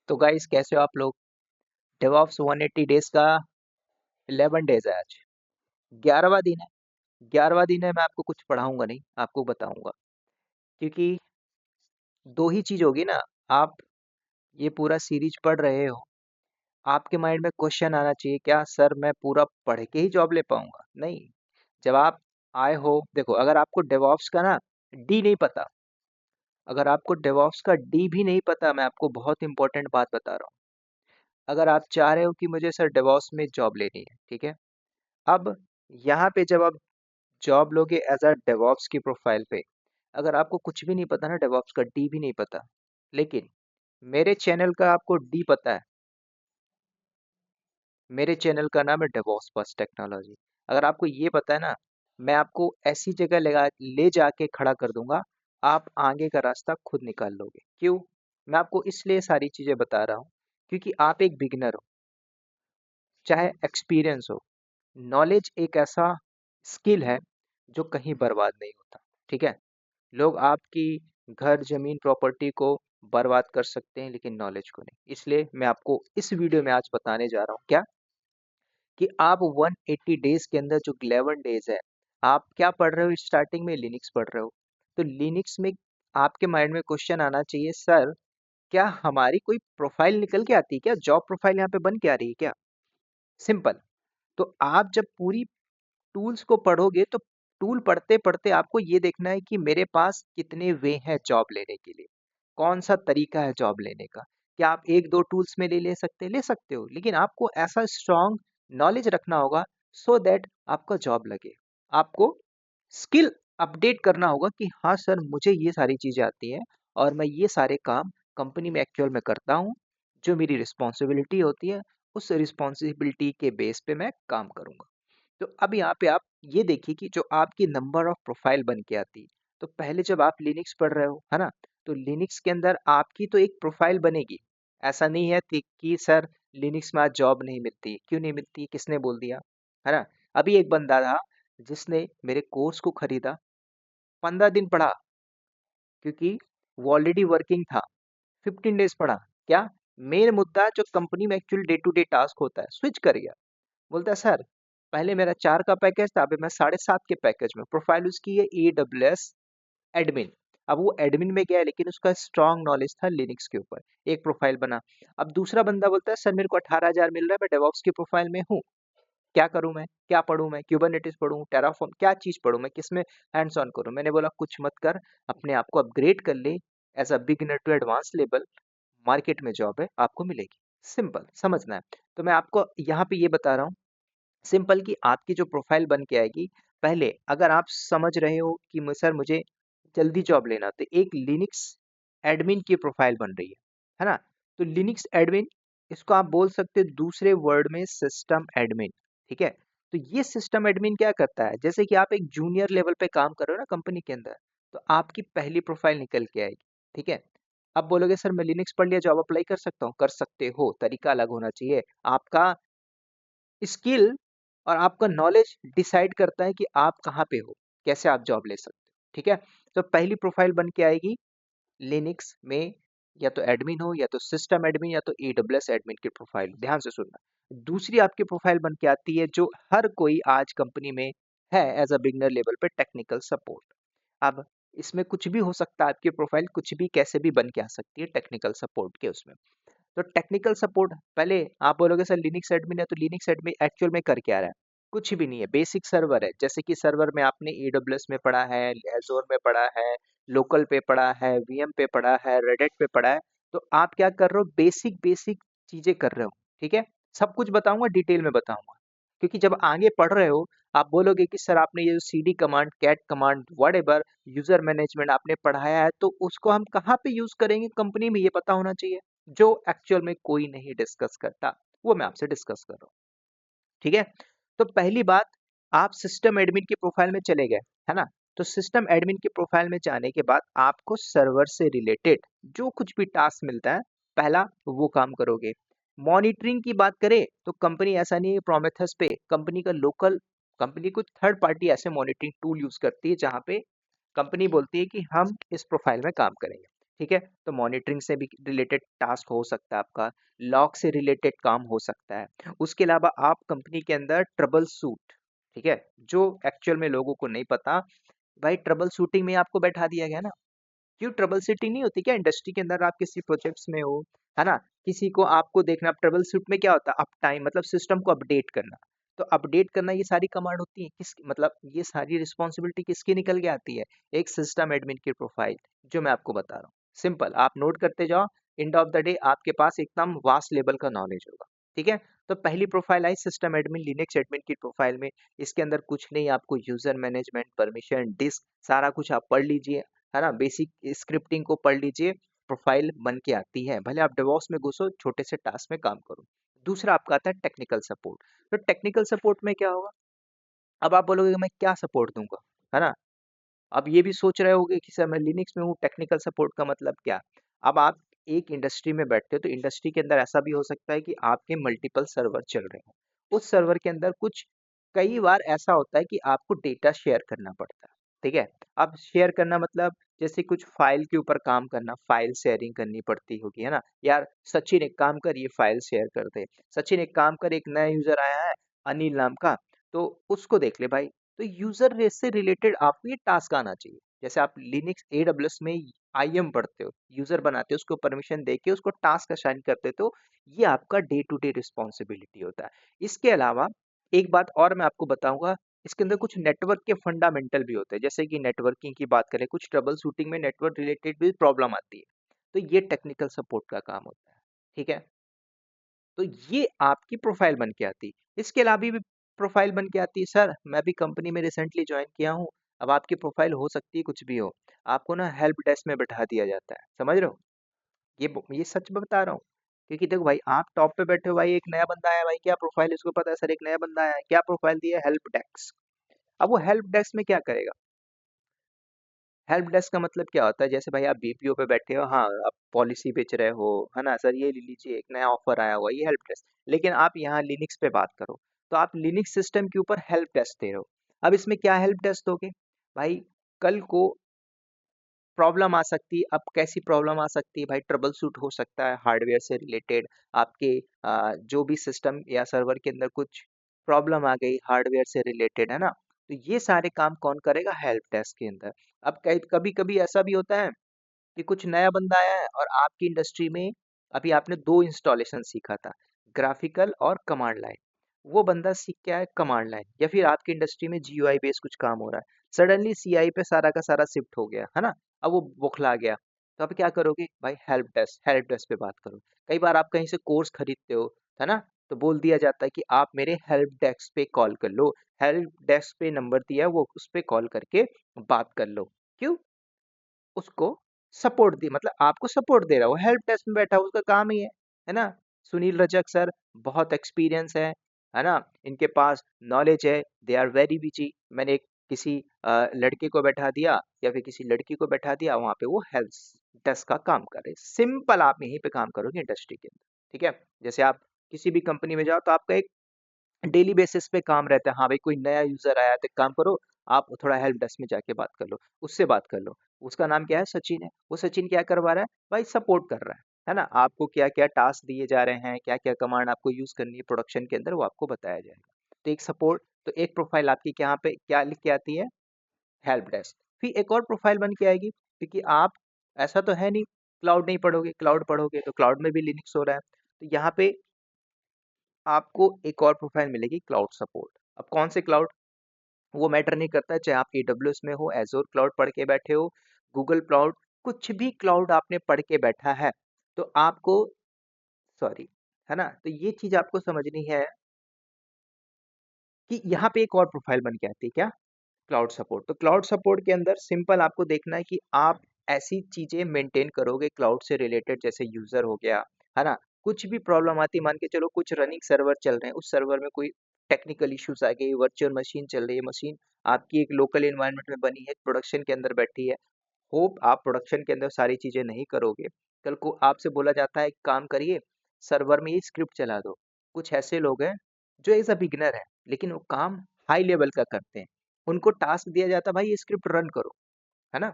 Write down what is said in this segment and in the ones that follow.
तो गाइस कैसे हो आप लोग। डेवऑप्स 180 डेज का 11 डेज है आज। 11वां दिन है। 11वां दिन है। मैं आपको कुछ पढ़ाऊंगा नहीं, आपको बताऊंगा, क्योंकि दो ही चीज होगी ना। आप ये पूरा सीरीज पढ़ रहे हो, आपके माइंड में क्वेश्चन आना चाहिए, क्या सर मैं पूरा पढ़ के ही जॉब ले पाऊंगा? नहीं। जब आप आए हो, देखो, अगर आपको डेवऑप्स का ना डी नहीं पता, अगर आपको डेवऑप्स का डी भी नहीं पता, मैं आपको बहुत इंपॉर्टेंट बात बता रहा हूँ। अगर आप चाह रहे हो कि मुझे सर डेवऑप्स में जॉब लेनी है, ठीक है, अब यहाँ पे जब आप जॉब लोगे एज अ डेवॉप्स की प्रोफाइल पे, अगर आपको कुछ भी नहीं पता ना, डेवॉप्स का डी भी नहीं पता, लेकिन मेरे चैनल का आपको डी पता है। मेरे चैनल का नाम है डेवॉप्स फर्स्ट टेक्नोलॉजी। अगर आपको ये पता है ना, मैं आपको ऐसी जगह ले जाके खड़ा कर दूंगा, आप आगे का रास्ता खुद निकाल लोगे। क्यों? मैं आपको इसलिए सारी चीजें बता रहा हूँ क्योंकि आप एक बिगिनर हो, चाहे एक्सपीरियंस हो। नॉलेज एक ऐसा स्किल है जो कहीं बर्बाद नहीं होता, ठीक है। लोग आपकी घर, जमीन, प्रॉपर्टी को बर्बाद कर सकते हैं, लेकिन नॉलेज को नहीं। इसलिए मैं आपको इस वीडियो में आज बताने जा रहा हूँ क्या, कि आप 180 डेज के अंदर जो 11 डेज है, आप क्या पढ़ रहे हो? स्टार्टिंग में लिनक्स पढ़ रहे हो। तो लिनक्स में आपके माइंड में क्वेश्चन आना चाहिए, सर क्या हमारी कोई प्रोफाइल निकल के आती है क्या? जॉब प्रोफाइल यहाँ पे बन के आ रही है क्या? सिंपल। तो आप जब पूरी टूल्स को पढ़ोगे, तो टूल पढ़ते पढ़ते आपको ये देखना है कि मेरे पास कितने वे हैं जॉब लेने के लिए, कौन सा तरीका है जॉब लेने का। क्या आप एक दो टूल्स में ले सकते हो, लेकिन आपको ऐसा स्ट्रॉन्ग नॉलेज रखना होगा सो दैट आपका जॉब लगे। आपको स्किल अपडेट करना होगा कि हाँ सर, मुझे ये सारी चीजें आती हैं और मैं ये सारे काम कंपनी में एक्चुअल में करता हूँ। जो मेरी रिस्पॉन्सिबिलिटी होती है, उस रिस्पॉन्सिबिलिटी के बेस पे मैं काम करूंगा। तो अब यहाँ पे आप ये देखिए कि जो आपकी नंबर ऑफ प्रोफाइल बन के आती है, तो पहले जब आप लिनक्स पढ़ रहे हो, है ना, तो लिनक्स के अंदर आपकी तो एक प्रोफाइल बनेगी। ऐसा नहीं है कि सर लिनक्स में आज जॉब नहीं मिलती। क्यों नहीं मिलती? किसने बोल दिया? है ना। अभी एक बंदा था जिसने मेरे कोर्स को खरीदा, 15 दिन पढ़ा, क्योंकि वो ऑलरेडी वर्किंग था। 15 डेज पढ़ा। क्या? मेन मुद्दा जो कंपनी में actual day to day task होता है, स्विच कर गया। बोलता है सर, पहले मेरा 4 का पैकेज था, अभी मैं 7.5 के पैकेज में। प्रोफाइल उसकी है AWS एडमिन। अब वो एडमिन में गया है, लेकिन उसका स्ट्रांग नॉलेज था लिनक्स के ऊपर। एक प्रोफाइल बना। अब दूसरा बंदा बोलता है सर, मेरे को 18,000 मिल रहा है, मैं डेवऑप्स की प्रोफाइल में हूँ, क्या करूं मैं? क्या पढूं मैं? क्यूबरनेटिस पढूं, टेराफॉर्म, क्या चीज पढूं मैं? किसमें हैंड्स ऑन करूं? मैंने बोला कुछ मत कर, अपने आप को अपग्रेड कर ले। As a beginner to advance level market में जॉब है, आपको मिलेगी। सिंपल समझना है। तो मैं आपको यहाँ पे ये बता रहा हूँ सिंपल, कि आपकी जो प्रोफाइल बन के आएगी, पहले अगर आप समझ रहे हो कि सर मुझे जल्दी जॉब लेना, तो एक लिनक्स एडमिन की प्रोफाइल बन रही है ना। तो लिनक्स एडमिन, इसको आप बोल सकते हो दूसरे वर्ड में सिस्टम एडमिन, ठीक है। तो ये सिस्टम एडमिन क्या करता है, जैसे कि आप एक जूनियर लेवल पे काम कर रहे हो ना कंपनी के अंदर, तो आपकी पहली प्रोफाइल निकल के आएगी, ठीक है। अब बोलोगे सर मैं लिनक्स पढ़ लिया, जॉब अप्लाई कर सकता हूँ? कर सकते हो, तरीका अलग होना चाहिए। आपका स्किल और आपका नॉलेज डिसाइड करता है कि आप कहाँ पे हो, कैसे आप जॉब ले सकते हो, ठीक है। तो पहली प्रोफाइल बन के आएगी लिनक्स में, या तो एडमिन हो, या तो सिस्टम एडमिन, या तो AWS एडमिन की प्रोफाइल। ध्यान से सुनना। दूसरी आपकी प्रोफाइल बन के आती है, जो हर कोई आज कंपनी में है, एज अ बिगनर लेवल पे, टेक्निकल सपोर्ट। अब इसमें कुछ भी हो सकता है, आपकी प्रोफाइल कुछ भी कैसे भी बन के आ सकती है टेक्निकल सपोर्ट के उसमें। तो टेक्निकल सपोर्ट, पहले आप बोलोगे सर लिनक्स एडमिन है, तो लिनक्स एडमिन एक्चुअल में कर क्या रहा है? कुछ भी नहीं है, बेसिक सर्वर है। जैसे कि सर्वर में आपने AWS में पढ़ा है, एजोर में पढ़ा है, लोकल पे पढ़ा है, VM पे पढ़ा है, रेडिट पे पढ़ा है। तो आप क्या कर रहे हो? बेसिक बेसिक चीजें कर रहे हो, ठीक है। सब कुछ बताऊंगा, डिटेल में बताऊंगा, क्योंकि जब आगे पढ़ रहे हो, आप बोलोगे कि सर आपने ये CD command, cat command, whatever user management आपने पढ़ाया है, तो उसको हम कहाँ पे यूज करेंगे कंपनी में, ये पता होना चाहिए, जो एक्चुअल में कोई नहीं डिस्कस करता। वो मैं आपसे डिस्कस कर रहा हूँ, ठीक है। तो पहली बात, आप सिस्टम एडमिन की प्रोफाइल में चले गए, है ना। तो सिस्टम एडमिन की प्रोफाइल में जाने के बाद आपको सर्वर से रिलेटेड जो कुछ भी टास्क मिलता है, पहला वो काम करोगे। मॉनिटरिंग की बात करें, तो कंपनी ऐसा नहीं है प्रोमेथस पे, कंपनी का लोकल, कंपनी कुछ थर्ड पार्टी ऐसे मॉनिटरिंग टूल यूज करती है, जहां पे कंपनी बोलती है कि हम इस प्रोफाइल में काम करेंगे। ठीक है, तो मॉनिटरिंग से भी रिलेटेड टास्क हो सकता है आपका, लॉग से रिलेटेड काम हो सकता है। उसके अलावा आप कंपनी के अंदर ट्रबल शूट, ठीक है, जो एक्चुअल में लोगों को नहीं पता, भाई ट्रबल शूटिंग में आपको बैठा दिया गया ना। क्यों ट्रबल शूटिंग नहीं होती क्या इंडस्ट्री के अंदर? आप किसी प्रोजेक्ट्स में हो, है ना, किसी को आपको देखना, ट्रबल शूट में क्या होता है, अप टाइम मतलब सिस्टम को अपडेट करना। तो अपडेट करना ये सारी कमांड होती है किस, मतलब ये सारी रिस्पॉन्सिबिलिटी किसकी निकल के आती है? एक सिस्टम एडमिन की प्रोफाइल, जो मैं आपको बता रहा हूँ। सिंपल, आप नोट करते जाओ, एंड ऑफ द डे आपके पास एकदम वास्ट लेवल का नॉलेज होगा। ठीक है, तो पहली profile I system admin, Linux admin की प्रोफाइल में। इसके अंदर कुछ नहीं, आपको यूजर मैनेजमेंट, परमिशन, डिस्क, सारा कुछ आप पढ़ लीजिए, है ना, बेसिक स्क्रिप्टिंग को पढ़ लीजिए, प्रोफाइल बन के आती है। भले आप डेवऑप्स में घुसो, छोटे से टास्क में काम करो। दूसरा आपका आता है टेक्निकल सपोर्ट। तो टेक्निकल सपोर्ट में क्या होगा? अब आप बोलोगे कि मैं क्या सपोर्ट दूंगा, है ना। अब ये भी सोच रहे होगे कि सर मैं लिनक्स में हूँ, टेक्निकल सपोर्ट का मतलब क्या? अब आप एक इंडस्ट्री में बैठते हो, तो इंडस्ट्री के अंदर ऐसा भी हो सकता है कि आपके मल्टीपल सर्वर चल रहे हो। उस सर्वर के अंदर कुछ, कई बार ऐसा होता है कि आपको डेटा शेयर करना पड़ता है। ठीक है, अब शेयर करना मतलब जैसे कुछ फाइल के ऊपर काम करना, फाइल शेयरिंग करनी पड़ती होगी, है ना। यार सचिन एक काम कर, ये फाइल शेयर कर दे। सचिन एक काम कर, एक नया यूजर आया है अनिल नाम का, तो उसको देख ले भाई। तो यूजर रेस से रिलेटेड आपको ये टास्क आना चाहिए। जैसे आप लिनक्स एडब्ल्यूएस में आईएम पढ़ते हो, यूजर बनाते हो, उसको परमिशन देके उसको टास्क असाइन करते हो, तो ये आपका डे टू डे रिस्पॉन्सिबिलिटी होता है। इसके अलावा एक बात और मैं आपको बताऊंगा, इसके अंदर कुछ नेटवर्क के फंडामेंटल भी होते हैं। जैसे कि नेटवर्किंग की बात करें, कुछ ट्रबल शूटिंग में नेटवर्क रिलेटेड भी प्रॉब्लम आती है, तो ये टेक्निकल सपोर्ट का काम होता है। ठीक है, तो ये आपकी प्रोफाइल बन के आती है। इसके अलावा भी प्रोफाइल बन के आती है, सर मैं भी कंपनी में रिसेंटली ज्वाइन किया हूँ। अब आपकी प्रोफाइल हो सकती है कुछ भी हो, आपको ना हेल्प डेस्क में बैठा दिया जाता है, समझ रहे हो? ये सच में बता रहा हूँ। क्योंकि देखो भाई, आप टॉप पे बैठे हो भाई, एक नया बंदा आया भाई, क्या प्रोफाइल इसको पता है, सर एक नया बंदा आया है, क्या प्रोफाइल दिया है, हेल्प डेस्क। अब वो हेल्प डेस्क में क्या करेगा? हेल्प डेस्क का मतलब क्या होता है? जैसे भाई आप बीपीओ पे बैठे हो, हाँ आप पॉलिसी बेच रहे हो, है ना, सर ये ले लीजिए, एक नया ऑफर आया हुआ है, ये हेल्प डेस्क। लेकिन आप यहाँ लिनक्स पे बात करो, तो आप लिनक्स सिस्टम के ऊपर हेल्प डेस्क दे रहे हो। अब इसमें क्या हेल्प डेस्क दोगे भाई? कल को प्रॉब्लम आ सकती है। अब कैसी प्रॉब्लम आ सकती है भाई? ट्रबल शूट हो सकता है हार्डवेयर से रिलेटेड, आपके जो भी सिस्टम या सर्वर के अंदर कुछ प्रॉब्लम आ गई हार्डवेयर से रिलेटेड, है ना। तो ये सारे काम कौन करेगा? हेल्प डेस्क के अंदर। अब कभी कभी ऐसा भी होता है कि कुछ नया बंदा आया है, और आपकी इंडस्ट्री में अभी आपने दो इंस्टॉलेशन सीखा था, ग्राफिकल और कमांड लाइन। वो बंदा सीख के आया कमांड लाइन, या फिर आपकी इंडस्ट्री में जीयूआई बेस्ड कुछ काम हो रहा है, सडनली सीआई पे सारा का सारा शिफ्ट हो गया, है ना। अब वो बौखला गया, तो अब क्या करोगे भाई? हेल्प डेस्क पे बात करो। कई बार आप कहीं से कोर्स खरीदते हो, है ना, तो बोल दिया जाता है कि आप मेरे हेल्प डेस्क पे कॉल कर लो। हेल्प डेस्क पे नंबर दिया है, वो उस पे कॉल करके बात कर लो। क्यों? उसको सपोर्ट दी, मतलब आपको सपोर्ट दे रहा है, वो हेल्प डेस्क में बैठा है, उसका काम ही है ना। सुनील रजक सर, बहुत एक्सपीरियंस है ना, इनके पास नॉलेज है, दे आर वेरी बिजी। मैंने किसी लड़के को बैठा दिया या फिर किसी लड़की को बैठा दिया, वहां पे वो हेल्प डेस्क का काम करे। सिंपल, आप यहीं पे काम करोगे इंडस्ट्री के अंदर। ठीक है, जैसे आप किसी भी कंपनी में जाओ, तो आपका एक डेली बेसिस पे काम रहता है। हाँ भाई, कोई नया यूजर आया है, तो एक काम करो, आप थोड़ा हेल्प डेस्क में जाके बात कर लो, उससे बात कर लो। उसका नाम क्या है? सचिन है। वो सचिन क्या करवा रहा है भाई? सपोर्ट कर रहा है ना। आपको क्या क्या टास्क दिए जा रहे हैं, क्या क्या कमांड आपको यूज करनी है प्रोडक्शन के अंदर, वो आपको बताया जाएगा। तो एक सपोर्ट, तो एक प्रोफाइल आपकी यहाँ पे क्या लिख के आती है? Help desk. फिर एक और प्रोफाइल बन के आएगी, क्योंकि आप, ऐसा तो है नहीं क्लाउड नहीं पढ़ोगे, क्लाउड पढ़ोगे तो क्लाउड में भी लिनक्स हो रहा है, तो यहाँ पे आपको एक और प्रोफाइल मिलेगी, क्लाउड सपोर्ट। अब कौन से क्लाउड? वो मैटर नहीं करता है, चाहे आप एडब्ल्यूएस में हो, एजोर क्लाउड पढ़ के बैठे हो, गूगल क्लाउड, कुछ भी क्लाउड आपने पढ़ के बैठा है, तो आपको, सॉरी, है ना, तो ये चीज आपको समझनी है कि यहाँ पे एक और प्रोफाइल बन के आती है, क्या? Cloud support. तो क्लाउड सपोर्ट के अंदर सिंपल आपको देखना है कि आप ऐसी चीजें मेंटेन करोगे क्लाउड से रिलेटेड, जैसे यूजर हो गया, है ना। कुछ भी प्रॉब्लम आती, मान के चलो कुछ रनिंग सर्वर चल रहे हैं, उस सर्वर में कोई टेक्निकल इश्यूज आ गई, वर्चुअल मशीन चल रही है, मशीन आपकी एक लोकल एनवायरनमेंट में बनी है, प्रोडक्शन के अंदर बैठी है। होप आप प्रोडक्शन के अंदर सारी चीजें नहीं करोगे, कल को आपसे बोला जाता है एक काम करिए, सर्वर में ये स्क्रिप्ट चला दो। कुछ ऐसे लोग हैं जो एज अ बिगिनर है, लेकिन वो काम हाई लेवल का करते हैं। उनको टास्क दिया जाता है, भाई ये स्क्रिप्ट रन करो, है ना,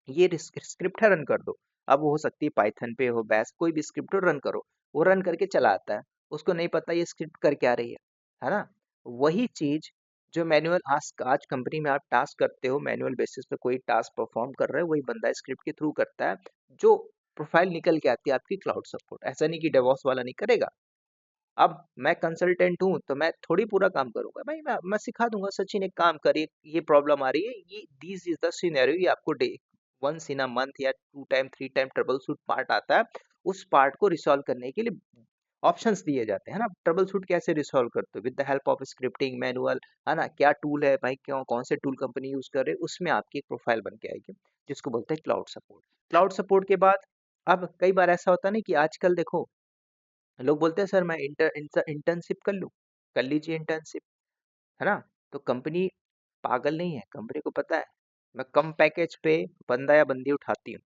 ये स्क्रिप्ट है, रन कर दो। अब वो हो सकती है पाइथन पे हो, बैश, कोई भी स्क्रिप्ट हो, रन करो, वो रन करके चला आता है, उसको नहीं पता ये स्क्रिप्ट कर क्या रही है ना? वही चीज जो मैनुअल आज आज कंपनी में आप टास्क करते हो, मैनुअल बेसिस पे कोई टास्क परफॉर्म कर रहे हो, वही बंदा स्क्रिप्ट के थ्रू करता है, जो प्रोफाइल निकल के आती है आपकी क्लाउड सपोर्ट। ऐसा नहीं कि डेवॉप्स वाला नहीं करेगा। अब मैं कंसल्टेंट हूँ तो मैं थोड़ी पूरा काम करूंगा भाई, मैं सिखा दूंगा, सचिन एक काम करिए, ये प्रॉब्लम आ रही है, ये दिस इज द सिनेरियो, ये आपको day once in a month या 2 time 3 time troubleshoot part आता है, उस पार्ट को रिसॉल्व करने के लिए ऑप्शंस दिए जाते हैं ना। ट्रबल शूट कैसे रिसॉल्व करते हो? With the help of scripting manual, है ना? क्या टूल है भाई, क्यों कौन से टूल कंपनी यूज कर रहे है, उसमें आपकी एक प्रोफाइल बन के आएगी, जिसको बोलते हैं क्लाउड सपोर्ट। क्लाउड सपोर्ट के बाद अब कई बार ऐसा होता है ना कि आजकल देखो, लोग बोलते हैं सर मैं इंटर्नशिप कर लूँ, कर लीजिए इंटर्नशिप, है ना? तो कंपनी पागल नहीं है, कंपनी को पता है मैं कम पैकेज पे बंदा या बंदी उठाती हूँ,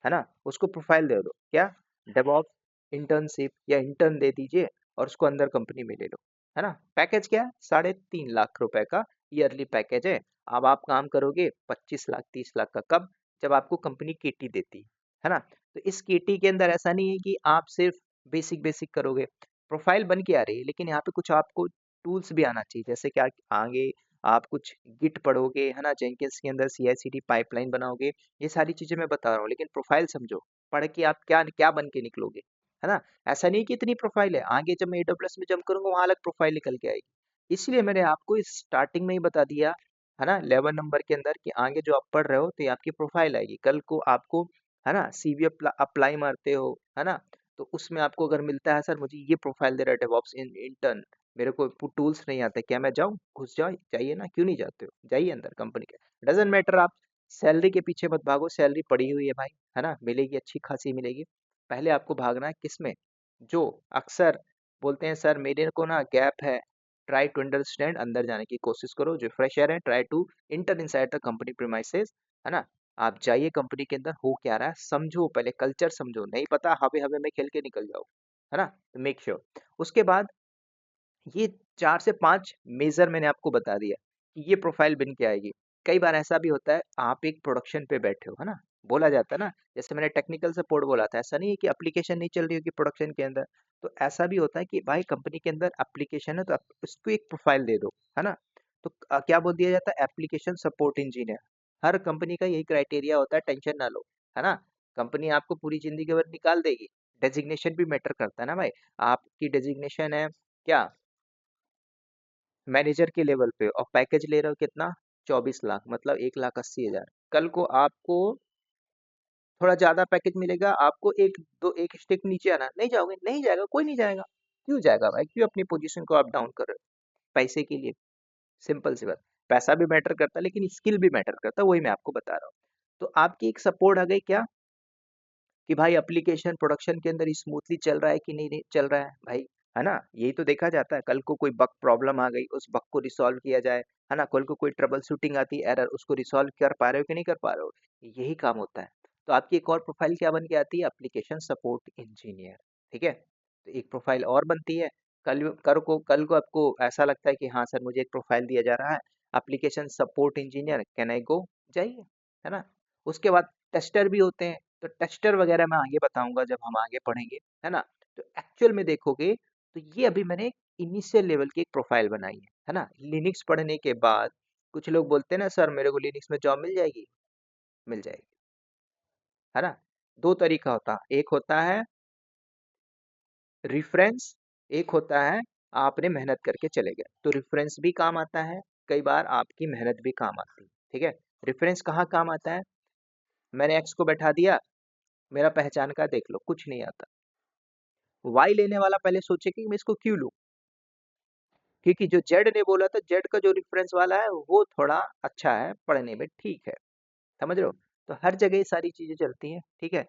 है ना? उसको प्रोफाइल दे दो, क्या डेवऑप्स इंटर्नशिप या इंटर्न दे दीजिए और उसको अंदर कंपनी में ले लो, है ना? पैकेज क्या है? 3.5 लाख रुपए का ईयरली पैकेज है। अब आप काम करोगे 25 लाख 30 लाख का, कब? जब आपको कंपनी केटी देती है ना? तो इस केटी के अंदर ऐसा नहीं है कि आप सिर्फ बेसिक बेसिक करोगे, प्रोफाइल बन के आ रही है, लेकिन यहाँ पे कुछ आपको टूल्स भी आना चाहिए, जैसे कि आगे आप कुछ गिट पढ़ोगे, है ना? जेंकिन्स के अंदर CI/CD पाइपलाइन बनाओगे, ये सारी चीजें मैं बता रहा हूँ, लेकिन प्रोफाइल समझो, पढ़ के आप क्या क्या बन के निकलोगे, है ना? ऐसा नहीं कि इतनी प्रोफाइल है, आगे जब मैं AWS में जंप करूंगा वहां अलग प्रोफाइल निकल के आएगी। इसलिए मैंने आपको इस स्टार्टिंग में ही बता दिया, है ना, 11 नंबर के अंदर, कि आगे जो आप पढ़ रहे हो तो ये आपकी प्रोफाइल आएगी, कल को आपको, है ना, CV अप्लाई मारते हो, है ना, तो उसमें आपको अगर मिलता है सर मुझे ये प्रोफाइल दे रहा है डेवऑप्स इंटर्न, मेरे को टूल्स नहीं आते, क्या मैं जाऊँ? घुस जाओ, जाइए ना, क्यों नहीं जाते हो? जाइए अंदर कंपनी के, डजेंट मैटर, आप सैलरी के पीछे मत भागो, सैलरी पड़ी हुई है भाई, है ना, मिलेगी, अच्छी खासी मिलेगी। पहले आपको भागना है किसमें? जो अक्सर बोलते हैं सर मेरे को ना गैप है, ट्राई टू अंडरस्टैंड, अंदर जाने की कोशिश करो, जो फ्रेशर है try to enter inside the company premises, है ना? आप जाइए कंपनी के अंदर, हो क्या रहा है समझो, पहले कल्चर समझो, नहीं पता हवे हवे में खेल के निकल जाओ, है ना? Make sure. उसके बाद ये 4 से 5 मेजर मैंने आपको बता दिया कि ये प्रोफाइल बन के आएगी। कई बार ऐसा भी होता है, आप एक प्रोडक्शन पे बैठे हो, है ना? बोला जाता है ना, जैसे मैंने टेक्निकल सपोर्ट बोला था, ऐसा नहीं है कि एप्लीकेशन नहीं चल रही होगी प्रोडक्शन के अंदर। तो ऐसा भी होता है कि भाई कंपनी के अंदर एप्लीकेशन है तो आप उसको एक प्रोफाइल दे दो, है ना? तो क्या बोल दिया जाता है? Application support engineer. हर कंपनी का यही क्राइटेरिया होता है, टेंशन ना लो, है ना? कंपनी आपको पूरी जिंदगी भर निकाल देगी। डेजिग्नेशन भी मैटर करता है ना भाई। आपकी डेजिग्नेशन है क्या, मैनेजर के लेवल पे, और पैकेज ले रहे हो कितना? 24 लाख, मतलब 1,80,000। कल को आपको थोड़ा ज्यादा पैकेज मिलेगा, आपको एक स्टेक नीचे आना, नहीं जाओगे? नहीं जाएगा, कोई नहीं जाएगा। क्यों जाएगा भाई? क्यों अपनी पोजीशन को आप डाउन कर रहे हो पैसे के लिए? सिंपल सी बात। पैसा भी मैटर करता है, लेकिन स्किल भी मैटर करता है, वही मैं आपको बता रहा हूँ। तो आपकी एक सपोर्ट आ गई क्या, कि भाई एप्लीकेशन प्रोडक्शन के अंदर स्मूथली चल रहा है कि नहीं चल रहा है भाई, है ना? यही तो देखा जाता है। कल को कोई बग प्रॉब्लम आ गई, उस बग को रिसॉल्व किया जाए, है ना? कल को कोई ट्रबल शूटिंग आती है, एरर, उसको रिसॉल्व कर पा रहे हो कि नहीं कर पा रहे हो, यही काम होता है। तो आपकी एक और प्रोफाइल क्या बन के आती है? Application support engineer. ठीक है, तो एक प्रोफाइल और बनती है। कल को आपको ऐसा लगता है कि हाँ सर मुझे एक प्रोफाइल दिया जा रहा है, application support engineer, can I go? जाइए, है ना? उसके बाद टेस्टर भी होते हैं, तो टेस्टर वगैरह मैं आगे बताऊंगा जब हम आगे पढ़ेंगे, है ना? तो एक्चुअल में देखोगे तो ये अभी मैंने इनिशियल लेवल की एक प्रोफाइल बनाई है ना? लिनक्स पढ़ने के बाद कुछ लोग बोलते हैं ना सर मेरे को लिनक्स में जॉब मिल जाएगी, मिल जाएगी, है ना? दो तरीका होता है, एक होता है रिफरेंस, एक होता है आपने मेहनत करके चले गए। तो रिफरेंस भी काम आता है, कई बार आपकी मेहनत भी काम आती है। ठीक है, रिफरेंस कहाँ काम आता है? मैंने एक्स को बैठा दिया, मेरा पहचान का देख लो, कुछ नहीं आता। वाई लेने वाला पहले सोचे कि मैं इसको क्यों लूं, क्योंकि जो जेड ने बोला था, जेड का जो रेफरेंस वाला है वो थोड़ा अच्छा है, पढ़ने में ठीक है। समझ रहे हो? तो हर जगह ये सारी चीजें चलती हैं। ठीक है,